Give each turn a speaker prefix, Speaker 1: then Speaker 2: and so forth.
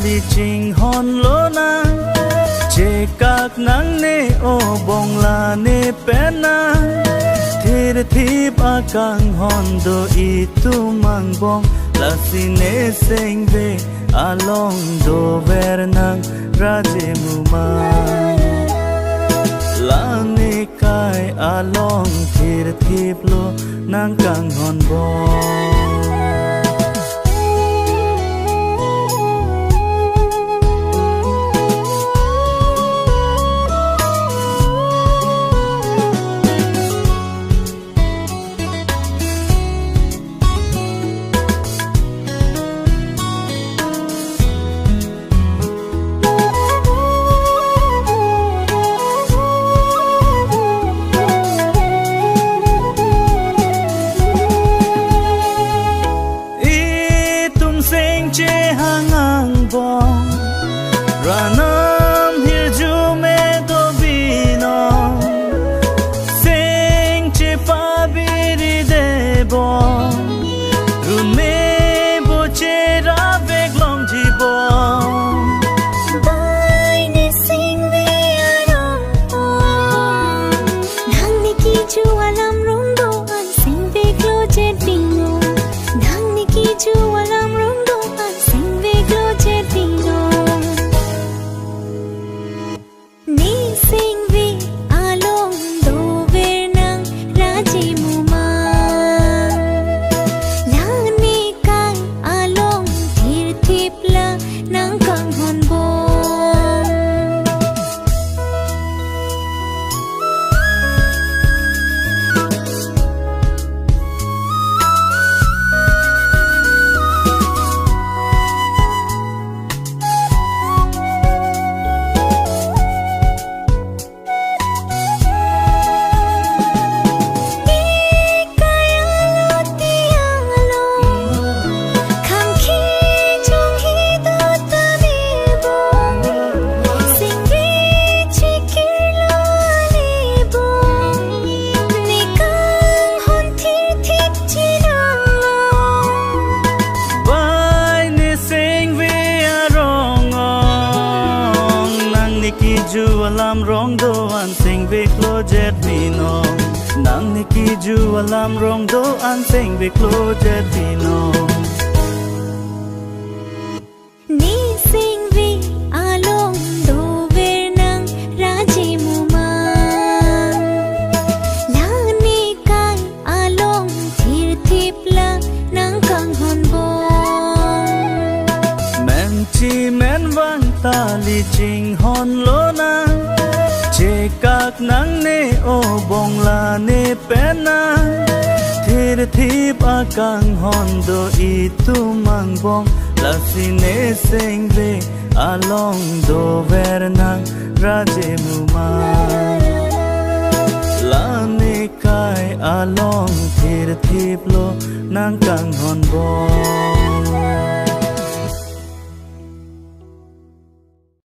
Speaker 1: li ching hon lo na che kak nang ne o bong la ne pena thir thip akang hon do I tu mang bong la si ne seng ve along do ver nang raje mu ma la ne kai along thir thip lo nang kang hon bong Ranam hirju me do bino sing che fa biri debo run me bo che ra vek long ji bo
Speaker 2: bai ne sing ve aro nang ni ki chu alam rong do an sing ve klo che dingo nang ni ki chu alam rong do an sing ve klo che dingo sing vi along do ver nang raji mu ma la ni kai along thir thip la nang kang hon bo
Speaker 1: ju alam rong do an sing ve klo jet mi no nang ni ki ju alam rong do an sing ve klo jet mi no
Speaker 2: ni sing vi along do ver nang raji mu ma la ni kai along thir thip la nang kang hon bo
Speaker 1: men chi men wang ta li ching hon lo na che kak nang ne o bong la ne pena thir thip akang hon do I tu mang bong la si ne seng ve along do ver nang raje mu ma la ne kai along thir thip lo nang kang hon bong